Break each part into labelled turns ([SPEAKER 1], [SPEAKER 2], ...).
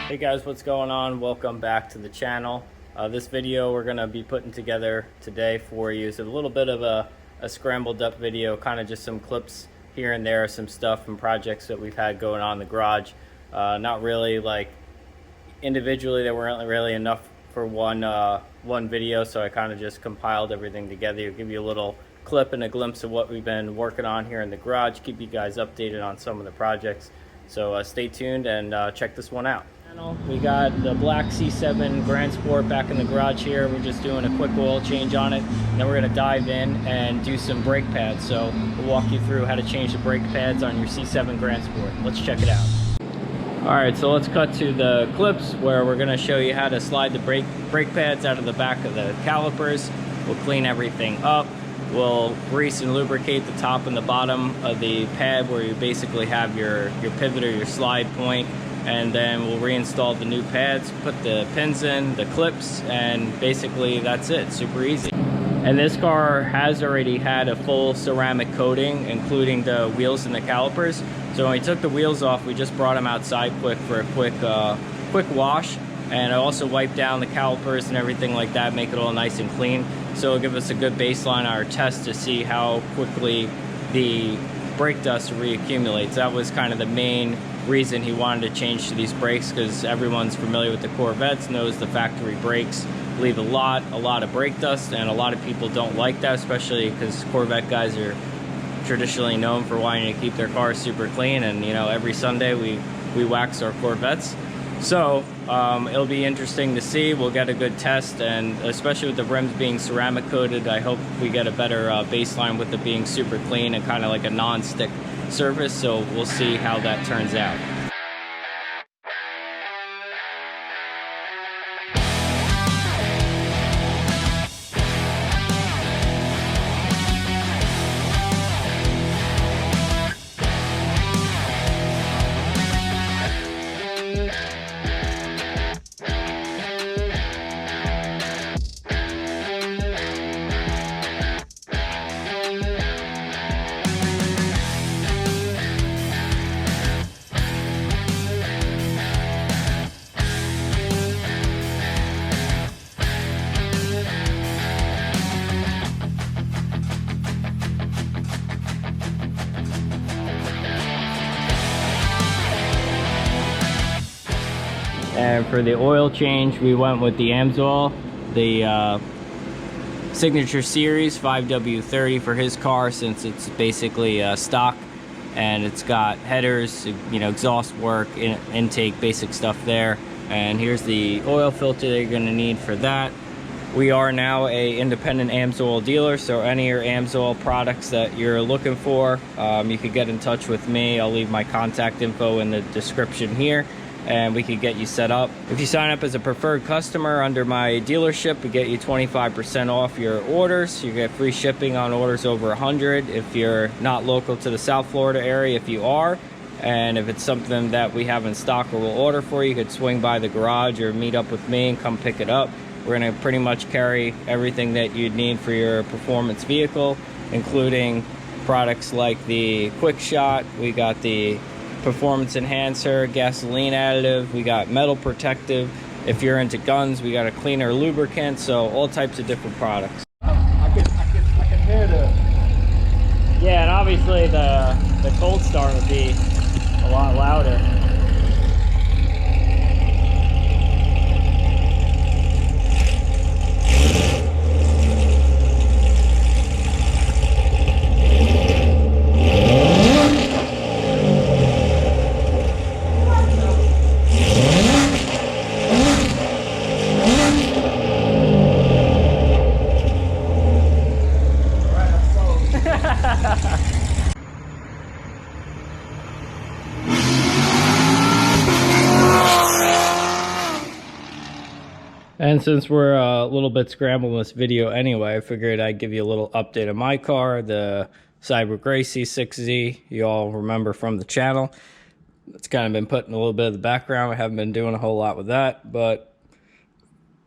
[SPEAKER 1] Hey guys, what's going on? Welcome back to the channel. This video we're going to be putting together today for you is a little bit of a scrambled up video, kind of just some clips here and there, some stuff and projects that we've had going on in the garage. Not really like individually, there weren't really enough for one video, so I kind of just compiled everything together. Give you a little clip and a glimpse of what we've been working on here in the garage, keep you guys updated on some of the projects. So stay tuned and check this one out. We got the black C7 Grand Sport back in the garage here. We're just doing a quick oil change on it. Then we're going to dive in and do some brake pads. So we'll walk you through how to change the brake pads on your C7 Grand Sport. Let's check it out. Alright, so let's cut to the clips where we're going to show you how to slide the brake pads out of the back of the calipers. We'll clean everything up. We'll grease and lubricate the top and the bottom of the pad where you basically have your pivot or your slide point. And then we'll reinstall the new pads, put the pins in, the clips, and basically that's it. Super easy. And this car has already had a full ceramic coating, including the wheels and the calipers. So when we took the wheels off, we just brought them outside quick for a quick wash. And I also wiped down the calipers and everything like that, make it all nice and clean. So it'll give us a good baseline on our test to see how quickly the brake dust reaccumulates. That was kind of the main reason he wanted to change to these brakes, because everyone's familiar with the Corvettes, knows the factory brakes leave a lot of brake dust, and a lot of people don't like that, especially because Corvette guys are traditionally known for wanting to keep their cars super clean. And you know, every Sunday we wax our Corvettes. So it'll be interesting to see. We'll get a good test, and especially with the rims being ceramic coated, I hope we get a better baseline with it being super clean and kind of like a non-stick surface. So we'll see how that turns out. And for the oil change, we went with the AMSOIL, the Signature Series 5W30 for his car, since it's basically stock, and it's got headers, you know, exhaust work, intake, basic stuff there. And here's the oil filter that you're going to need for that. We are now a independent AMSOIL dealer, so any of your AMSOIL products that you're looking for, you could get in touch with me. I'll leave my contact info in the description here, and we could get you set up. If you sign up as a preferred customer under my dealership, we get you 25% off your orders. You get free shipping on orders over 100 if you're not local to the South Florida area. If you are, and if it's something that we have in stock or we'll order for you, you could swing by the garage or meet up with me and come pick it up. We're going to pretty much carry everything that you'd need for your performance vehicle, including products like the Quick Shot. We got the performance enhancer, gasoline additive, we got metal protective. If you're into guns, we got a cleaner lubricant. So all types of different products.
[SPEAKER 2] I can hear the...
[SPEAKER 1] Yeah, and obviously the cold start would be a lot louder. And since we're a little bit scrambled in this video anyway, I figured I'd give you a little update on my car, the Cyber Gray C6Z. You all remember from the channel. It's kind of been put in a little bit of the background. I haven't been doing a whole lot with that, but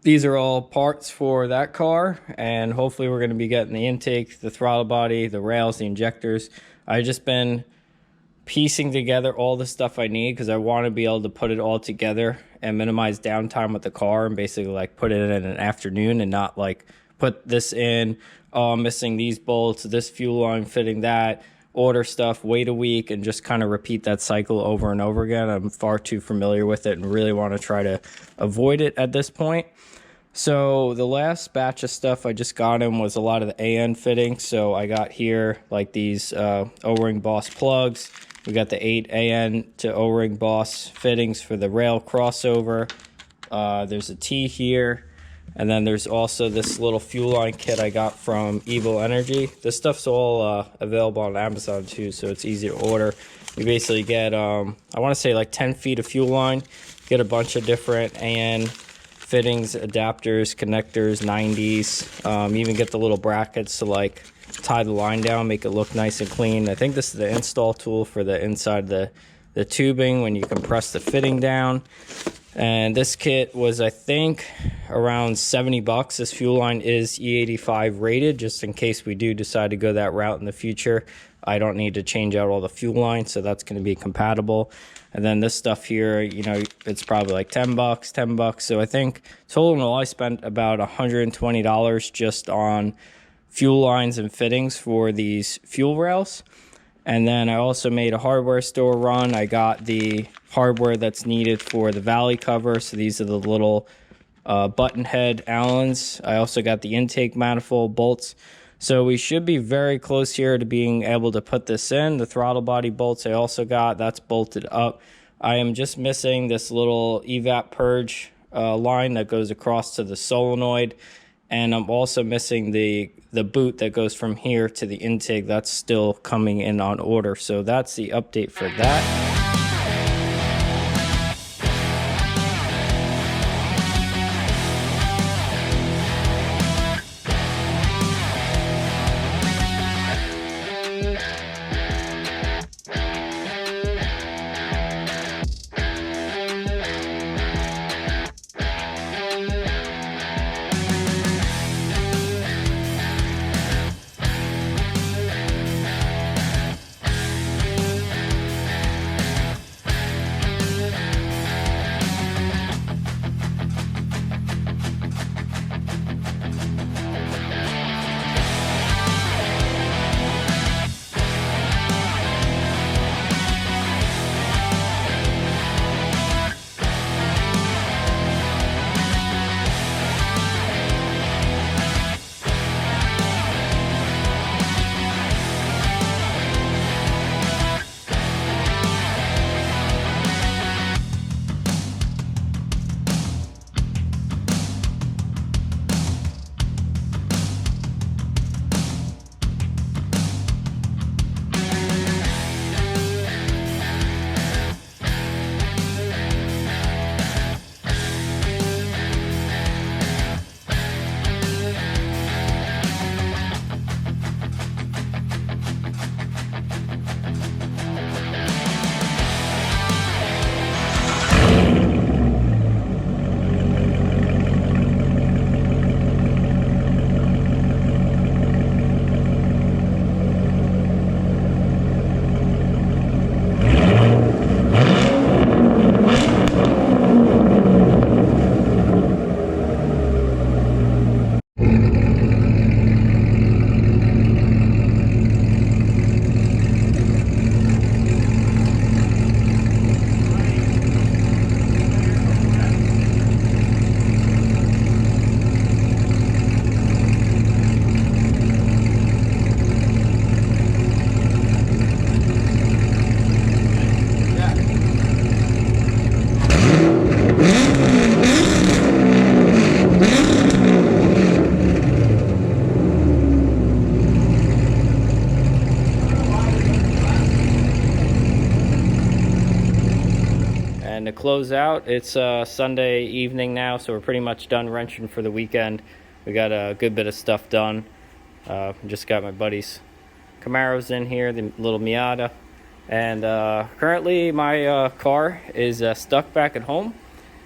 [SPEAKER 1] these are all parts for that car, and hopefully we're going to be getting the intake, the throttle body, the rails, the injectors. I've just been piecing together all the stuff I need because I want to be able to put it all together and minimize downtime with the car, and basically like put it in an afternoon and not like put this in, oh, I'm missing these bolts, this fuel line fitting that, order stuff, wait a week, and just kind of repeat that cycle over and over again. I'm far too familiar with it and really want to try to avoid it at this point. So the last batch of stuff I just got in was a lot of the AN fittings. So I got here like these O-ring Boss plugs. We got the 8 AN to O-ring Boss fittings for the rail crossover. There's a T here. And then there's also this little fuel line kit I got from Evil Energy. This stuff's all available on Amazon too, so it's easy to order. You basically get, I want to say like 10 feet of fuel line. Get a bunch of different AN fittings, adapters, connectors, 90s. Even get the little brackets to like tie the line down, make it look nice and clean. I think this is the install tool for the inside the tubing when you compress the fitting down. And this kit was, I think, around 70 bucks. This fuel line is E85 rated, just in case we do decide to go that route in the future. I don't need to change out all the fuel lines, so that's going to be compatible. And then this stuff here, you know, it's probably like 10 bucks. So I think total in all I spent about $120 just on fuel lines and fittings for these fuel rails. And then I also made a hardware store run. I got the hardware that's needed for the valley cover. So these are the little button head Allens. I also got the intake manifold bolts. So we should be very close here to being able to put this in. The throttle body bolts I also got, that's bolted up. I am just missing this little evap purge line that goes across to the solenoid. And I'm also missing the boot that goes from here to the intake. That's still coming in on order. So that's the update for that. To close out, it's Sunday evening now, so we're pretty much done wrenching for the weekend. We got a good bit of stuff done. Just got my buddy's Camaros in here, the little Miata, and currently my car is stuck back at home.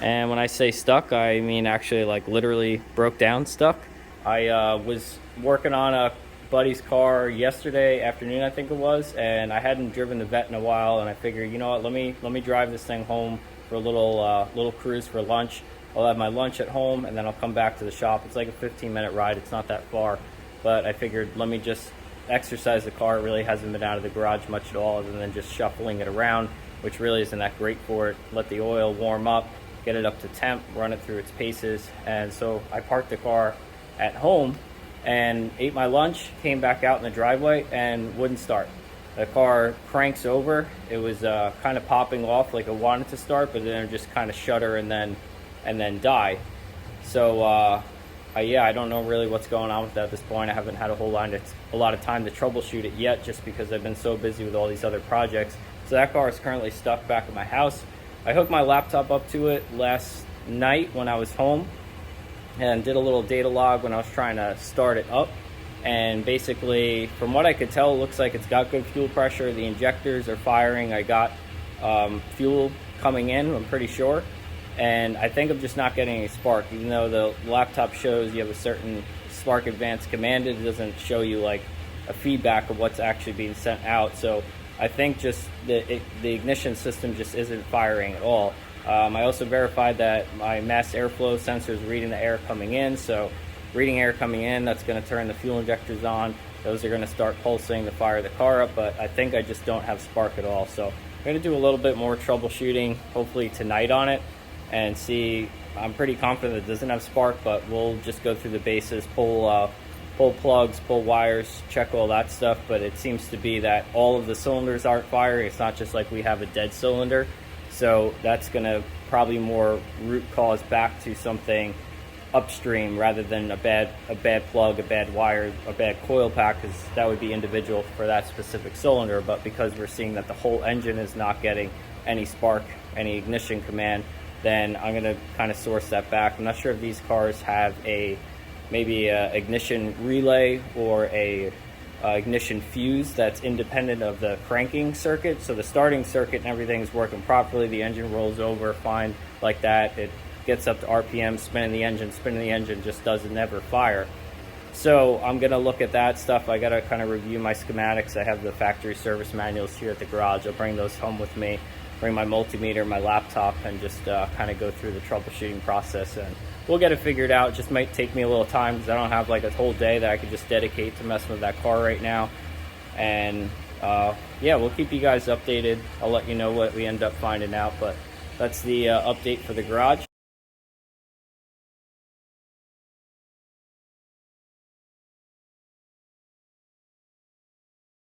[SPEAKER 1] And when I say stuck, I mean actually like literally broke down stuck. I was working on a buddy's car yesterday afternoon, I think it was, and I hadn't driven the vet in a while, and I figured, you know what, let me drive this thing home for a little cruise for lunch. I'll have my lunch at home and then I'll come back to the shop. It's like a 15-minute ride. It's not that far, but I figured let me just exercise the car. It really hasn't been out of the garage much at all, other than just shuffling it around, which really isn't that great for it. Let the oil warm up, get it up to temp, run it through its paces. And so I parked the car at home and ate my lunch, came back out in the driveway and wouldn't start. The car cranks over. It was kind of popping off like it wanted to start, but then it just kind of shudder and then die. So yeah, I don't know really what's going on with that at this point. I haven't had a lot of time to troubleshoot it yet, just because I've been so busy with all these other projects. So that car is currently stuck back at my house. I hooked my laptop up to it last night when I was home and did a little data log when I was trying to start it up. And basically, from what I could tell, it looks like it's got good fuel pressure. The injectors are firing. I got fuel coming in, I'm pretty sure. And I think I'm just not getting any spark. Even though the laptop shows you have a certain spark advance commanded, it doesn't show you like a feedback of what's actually being sent out. So I think just the ignition system just isn't firing at all. I also verified that my mass airflow sensor is reading the air coming in. So reading air coming in, that's going to turn the fuel injectors on. Those are going to start pulsing to fire the car up, but I think I just don't have spark at all. So I'm going to do a little bit more troubleshooting, hopefully tonight on it, and see. I'm pretty confident it doesn't have spark, but we'll just go through the bases, pull plugs, pull wires, check all that stuff. But it seems to be that all of the cylinders aren't firing. It's not just like we have a dead cylinder. So that's going to probably more root cause back to something upstream rather than a bad plug, a bad wire, a bad coil pack, because that would be individual for that specific cylinder. But because we're seeing that the whole engine is not getting any spark, any ignition command, then I'm going to kind of source that back. I'm not sure if these cars have maybe a ignition relay or a ignition fuse that's independent of the cranking circuit. So the starting circuit and everything is working properly. The engine rolls over fine like that. It gets up to RPM, spinning the engine just doesn't never fire. So I'm going to look at that stuff. I got to kind of review my schematics. I have the factory service manuals here at the garage. I'll bring those home with me, bring my multimeter, my laptop, and just kind of go through the troubleshooting process, and we'll get it figured out. It just might take me a little time because I don't have like a whole day that I could just dedicate to messing with that car right now. And yeah, we'll keep you guys updated. I'll let you know what we end up finding out, but that's the update for the garage.